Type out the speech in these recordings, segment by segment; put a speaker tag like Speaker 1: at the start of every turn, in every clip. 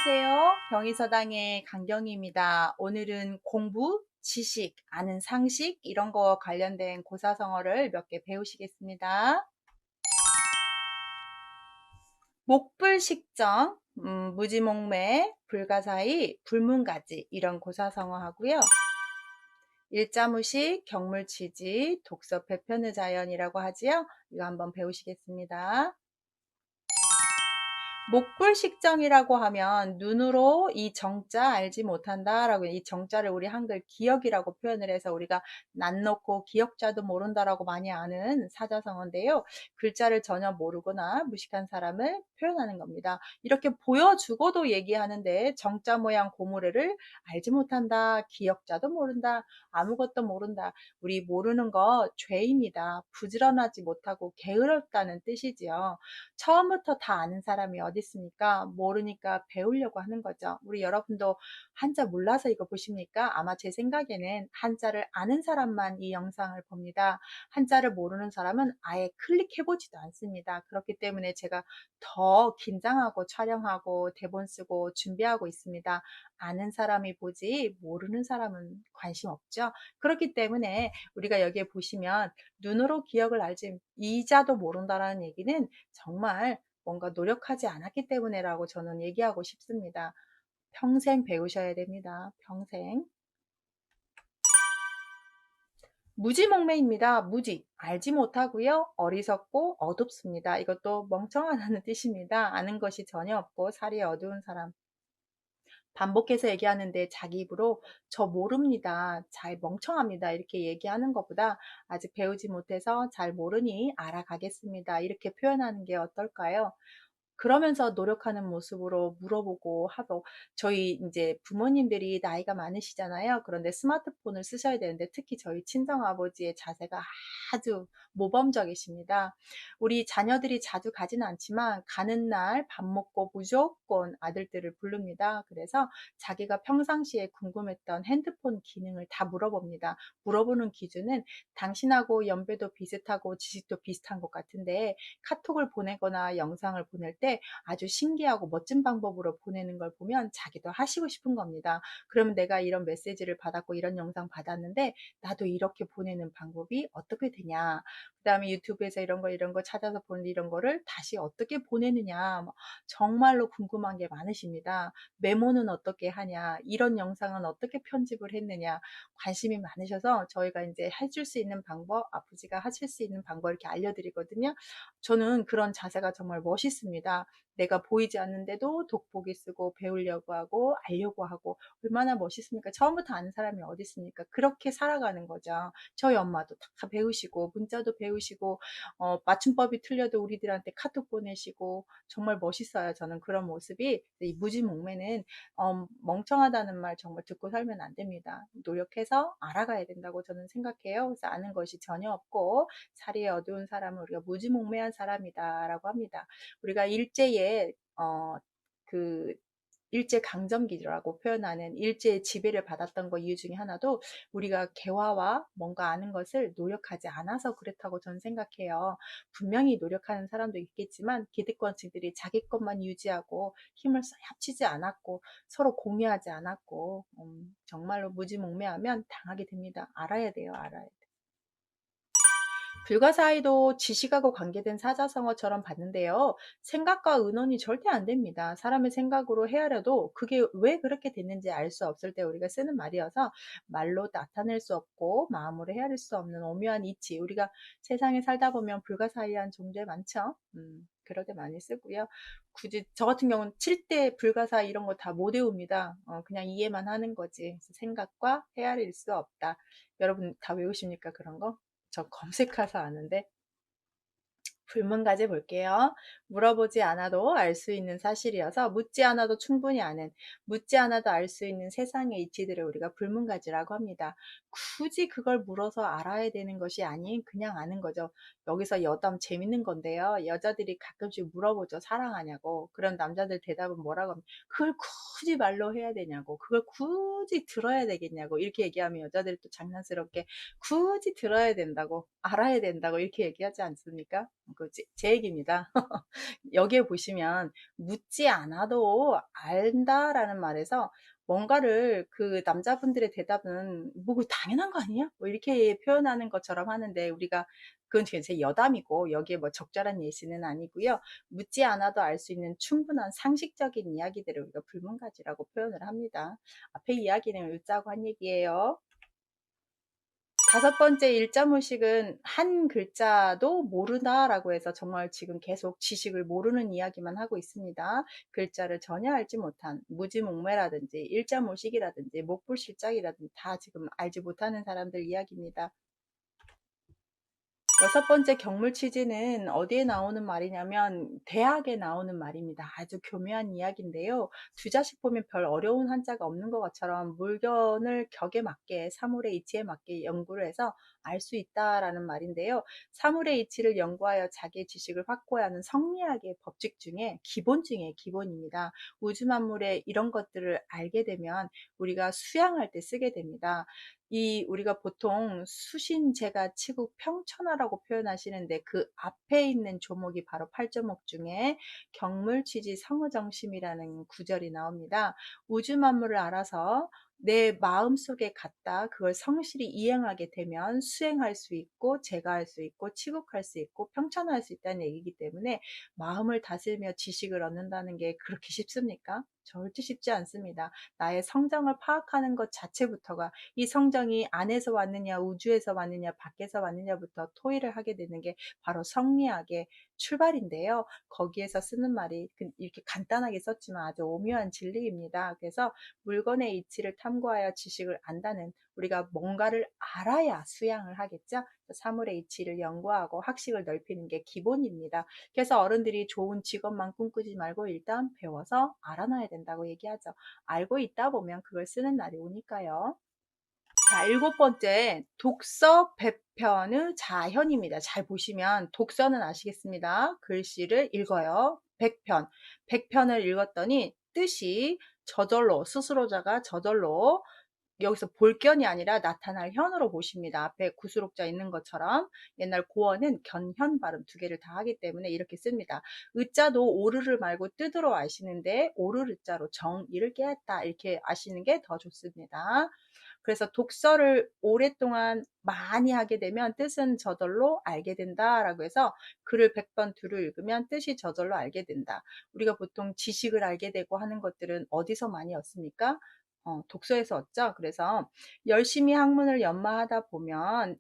Speaker 1: 안녕하세요. 병의서당의 강경희입니다. 오늘은 공부, 지식, 아는 상식 이런 거 관련된 고사성어를 몇 개 배우시겠습니다. 목불식정, 무지몽매, 불가사의, 불문가지 이런 고사성어 하고요. 일자무식, 경물치지, 독서 배편의 자연이라고 하지요. 이거 한번 배우시겠습니다. 목불식정이라고 하면 눈으로 이 정자 알지 못한다라고, 이 정자를 우리 한글 기억이라고 표현을 해서 우리가 난 놓고 기억자도 모른다라고 많이 아는 사자성어인데요. 글자를 전혀 모르거나 무식한 사람을 표현하는 겁니다. 이렇게 보여주고도 얘기하는데 정자 모양 고무래를 알지 못한다, 기억자도 모른다, 아무것도 모른다. 우리 모르는 거 죄입니다. 부지런하지 못하고 게으르다는 뜻이지요. 처음부터 다 아는 사람이 어디 있습니까? 모르니까 배우려고 하는 거죠. 우리 여러분도 한자 몰라서 이거 보십니까? 아마 제 생각에는 한자를 아는 사람만 이 영상을 봅니다. 한자를 모르는 사람은 아예 클릭해보지도 않습니다. 그렇기 때문에 제가 더 긴장하고 촬영하고 대본 쓰고 준비하고 있습니다. 아는 사람이 보지 모르는 사람은 관심 없죠. 그렇기 때문에 우리가 여기에 보시면 눈으로 기억을 알지 이자도 모른다라는 얘기는 정말 뭔가 노력하지 않았기 때문에라고 저는 얘기하고 싶습니다. 평생 배우셔야 됩니다. 평생. 무지몽매입니다. 무지, 알지 못하고요. 어리석고 어둡습니다. 이것도 멍청하다는 뜻입니다. 아는 것이 전혀 없고 살이 어두운 사람. 반복해서 얘기하는데 자기 입으로 저 모릅니다. 잘 멍청합니다. 이렇게 얘기하는 것보다 아직 배우지 못해서 잘 모르니 알아가겠습니다. 이렇게 표현하는 게 어떨까요? 그러면서 노력하는 모습으로 물어보고 하고, 저희 이제 부모님들이 나이가 많으시잖아요. 그런데 스마트폰을 쓰셔야 되는데 특히 저희 친정아버지의 자세가 아주 모범적이십니다. 우리 자녀들이 자주 가지는 않지만 가는 날 밥 먹고 무조건 아들들을 부릅니다. 그래서 자기가 평상시에 궁금했던 핸드폰 기능을 다 물어봅니다. 물어보는 기준은 당신하고 연배도 비슷하고 지식도 비슷한 것 같은데 카톡을 보내거나 영상을 보낼 때 아주 신기하고 멋진 방법으로 보내는 걸 보면 자기도 하시고 싶은 겁니다. 그러면 내가 이런 메시지를 받았고 이런 영상 받았는데 나도 이렇게 보내는 방법이 어떻게 되냐. 그 다음에 유튜브에서 이런 거 찾아서 보는 이런 거를 다시 어떻게 보내느냐. 뭐 정말로 궁금한 게 많으십니다. 메모는 어떻게 하냐. 이런 영상은 어떻게 편집을 했느냐. 관심이 많으셔서 저희가 이제 해줄 수 있는 방법, 아버지가 하실 수 있는 방법 이렇게 알려드리거든요. 저는 그런 자세가 정말 멋있습니다. 내가 보이지 않는데도 돋보기 쓰고 배우려고 하고 알려고 하고 얼마나 멋있습니까? 처음부터 아는 사람이 어디 있습니까? 그렇게 살아가는 거죠. 저희 엄마도 다 배우시고 문자도 배우시고 맞춤법이 틀려도 우리들한테 카톡 보내시고 정말 멋있어요. 저는 그런 모습이. 이 무지몽매는 멍청하다는 말 정말 듣고 살면 안 됩니다. 노력해서 알아가야 된다고 저는 생각해요. 그래서 아는 것이 전혀 없고 살이 어두운 사람은 우리가 무지몽매한 사람이다라고 합니다. 우리가 일제에 그 일제강점기라고 표현하는 일제의 지배를 받았던 것 이유 중에 하나도 우리가 개화와 뭔가 아는 것을 노력하지 않아서 그렇다고 저는 생각해요. 분명히 노력하는 사람도 있겠지만 기득권층들이 자기 것만 유지하고 힘을 합치지 않았고 서로 공유하지 않았고 정말로 무지몽매하면 당하게 됩니다. 알아야 돼요. 알아야 돼요. 불가사의도 지식하고 관계된 사자성어처럼 봤는데요. 생각과 의논이 절대 안 됩니다. 사람의 생각으로 헤아려도 그게 왜 그렇게 됐는지 알 수 없을 때 우리가 쓰는 말이어서 말로 나타낼 수 없고 마음으로 헤아릴 수 없는 오묘한 이치. 우리가 세상에 살다 보면 불가사의한 존재 많죠. 그럴 때 많이 쓰고요. 굳이 저 같은 경우는 칠 때 불가사의 이런 거 다 못 외웁니다. 그냥 이해만 하는 거지. 생각과 헤아릴 수 없다. 여러분 다 외우십니까? 그런 거? 저 검색해서 아는데 불문가지 볼게요. 물어보지 않아도 알 수 있는 사실이어서 묻지 않아도 충분히 아는, 묻지 않아도 알 수 있는 세상의 이치들을 우리가 불문가지라고 합니다. 굳이 그걸 물어서 알아야 되는 것이 아닌 그냥 아는 거죠. 여기서 여담 재밌는 건데요. 여자들이 가끔씩 물어보죠. 사랑하냐고. 그럼 남자들 대답은 뭐라고 하면 그걸 굳이 말로 해야 되냐고. 그걸 굳이 들어야 되겠냐고. 이렇게 얘기하면 여자들이 또 장난스럽게 굳이 들어야 된다고, 알아야 된다고 이렇게 얘기하지 않습니까? 제 얘기입니다. 여기에 보시면 묻지 않아도 안다라는 말에서 뭔가를 그 남자분들의 대답은 뭐 그거 당연한 거 아니야? 뭐 이렇게 표현하는 것처럼 하는데 우리가 그건 제 여담이고 여기에 뭐 적절한 예시는 아니고요. 묻지 않아도 알 수 있는 충분한 상식적인 이야기들을 우리가 불문가지라고 표현을 합니다. 앞에 이야기는 을자고 한 얘기예요. 다섯 번째 일자무식은 한 글자도 모르다라고 해서 정말 지금 계속 지식을 모르는 이야기만 하고 있습니다. 글자를 전혀 알지 못한 무지몽매라든지 일자무식이라든지 목불실작이라든지 다 지금 알지 못하는 사람들 이야기입니다. 여섯 번째 경물치지는 어디에 나오는 말이냐면 대학에 나오는 말입니다. 아주 교묘한 이야기인데요. 두 자씩 보면 별 어려운 한자가 없는 것처럼 물건을 격에 맞게 사물의 이치에 맞게 연구를 해서 알 수 있다라는 말인데요. 사물의 이치를 연구하여 자기의 지식을 확보해야 하는 성리학의 법칙 중에 기본 중에 기본입니다. 우주 만물의 이런 것들을 알게 되면 우리가 수양할 때 쓰게 됩니다. 우리가 보통 수신제가 치국 평천하라고 표현하시는데 그 앞에 있는 조목이 바로 팔조목 중에 경물취지 성의정심이라는 구절이 나옵니다. 우주 만물을 알아서 내 마음속에 갖다 그걸 성실히 이행하게 되면 수행할 수 있고 제가할 수 있고 치국할 수 있고 평천할 수 있다는 얘기이기 때문에 마음을 다스리며 지식을 얻는다는 게 그렇게 쉽습니까? 절대 쉽지 않습니다. 나의 성정을 파악하는 것 자체부터가 이 성정이 안에서 왔느냐 우주에서 왔느냐 밖에서 왔느냐부터 토의를 하게 되는 게 바로 성리학의 출발인데요. 거기에서 쓰는 말이 이렇게 간단하게 썼지만 아주 오묘한 진리입니다. 그래서 물건의 이치를 탐구하여 지식을 안다는 우리가 뭔가를 알아야 수양을 하겠죠. 사물의 이치를 연구하고 학식을 넓히는 게 기본입니다. 그래서 어른들이 좋은 직업만 꿈꾸지 말고 일단 배워서 알아놔야 된다고 얘기하죠. 알고 있다 보면 그걸 쓰는 날이 오니까요. 자, 일곱 번째, 독서 배편의 자현입니다. 잘 보시면 독서는 아시겠습니다. 글씨를 읽어요. 백편. 백편을 읽었더니 뜻이 저절로, 스스로자가 저절로 여기서 볼견이 아니라 나타날 현으로 보십니다. 앞에 구수록자 있는 것처럼 옛날 고어는 견현 발음 두 개를 다 하기 때문에 이렇게 씁니다. 의자도 오르를 말고 뜻으로 아시는데 오르르자로 정의를 깨었다 이렇게 아시는 게 더 좋습니다. 그래서 독서를 오랫동안 많이 하게 되면 뜻은 저절로 알게 된다라고 해서 글을 100번 두루 읽으면 뜻이 저절로 알게 된다. 우리가 보통 지식을 알게 되고 하는 것들은 어디서 많이 얻습니까? 독서에서 얻죠. 그래서 열심히 학문을 연마하다 보면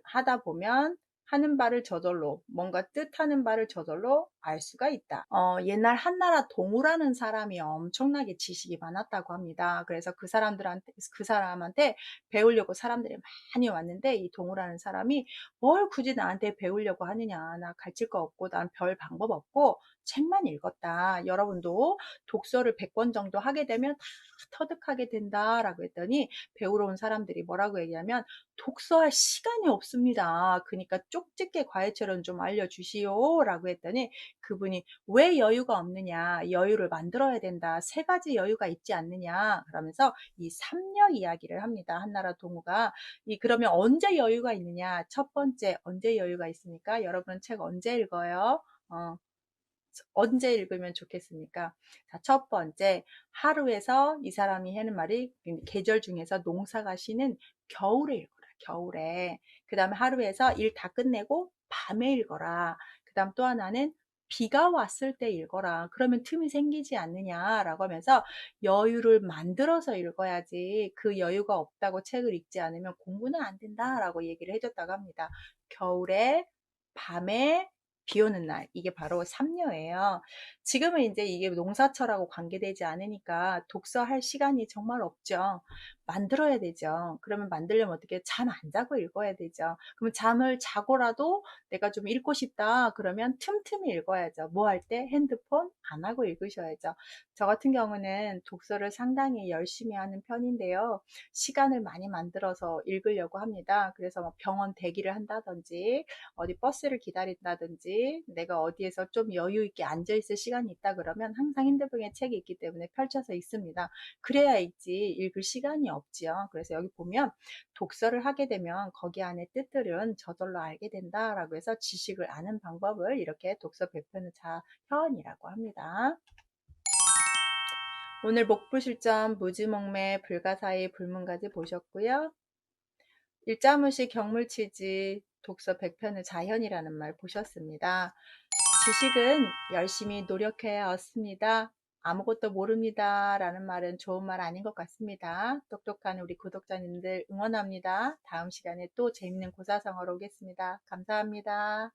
Speaker 1: 하다 보면 하는 바를 저절로 뭔가 뜻하는 바를 저절로 알 수가 있다. 옛날 한나라 동우라는 사람이 엄청나게 지식이 많았다고 합니다. 그래서 그 사람한테 배우려고 사람들이 많이 왔는데 이 동우라는 사람이 뭘 굳이 나한테 배우려고 하느냐. 나 가르칠 거 없고 난 별 방법 없고 책만 읽었다. 여러분도 독서를 100권 정도 하게 되면 다 터득하게 된다라고 했더니 배우러 온 사람들이 뭐라고 얘기하면 독서할 시간이 없습니다. 그러니까 쪽집게 과외처럼 좀 알려주시오 라고 했더니 그분이 왜 여유가 없느냐 여유를 만들어야 된다 세 가지 여유가 있지 않느냐 그러면서 이 삼여 이야기를 합니다. 한나라 동우가 그러면 언제 여유가 있느냐 첫 번째 언제 여유가 있습니까? 여러분은 책 언제 읽어요? 언제 읽으면 좋겠습니까? 자, 첫 번째, 하루에서 이 사람이 하는 말이 계절 중에서 농사가 쉬는 겨울에 읽어라, 겨울에. 그 다음에 하루에서 일 다 끝내고 밤에 읽어라. 그 다음 또 하나는 비가 왔을 때 읽어라. 그러면 틈이 생기지 않느냐라고 하면서 여유를 만들어서 읽어야지 그 여유가 없다고 책을 읽지 않으면 공부는 안 된다라고 얘기를 해줬다고 합니다. 겨울에, 밤에, 비 오는 날 이게 바로 삼녀예요. 지금은 이제 이게 농사철하고 관계되지 않으니까 독서할 시간이 정말 없죠. 만들어야 되죠. 그러면 만들려면 어떻게 잠 안 자고 읽어야 되죠. 그러면 잠을 자고라도 내가 좀 읽고 싶다 그러면 틈틈이 읽어야죠. 뭐 할 때? 핸드폰 안 하고 읽으셔야죠. 저 같은 경우는 독서를 상당히 열심히 하는 편인데요. 시간을 많이 만들어서 읽으려고 합니다. 그래서 뭐 병원 대기를 한다든지 어디 버스를 기다린다든지 있지, 내가 어디에서 좀 여유 있게 앉아 있을 시간이 있다 그러면 항상 핸드백에 책이 있기 때문에 펼쳐서 있습니다. 그래야 있지 읽을 시간이 없지요. 그래서 여기 보면 독서를 하게 되면 거기 안에 뜻들은 저절로 알게 된다라고 해서 지식을 아는 방법을 이렇게 독서 배포는 자현이라고 합니다. 오늘 목불실점, 무지몽매, 불가사의, 불문가지 보셨고요. 일자무시, 경물치지, 독서 100편의 자현이라는 말 보셨습니다. 지식은 열심히 노력해야 얻습니다. 아무것도 모릅니다 라는 말은 좋은 말 아닌 것 같습니다. 똑똑한 우리 구독자님들 응원합니다. 다음 시간에 또 재밌는 고사성어로 오겠습니다. 감사합니다.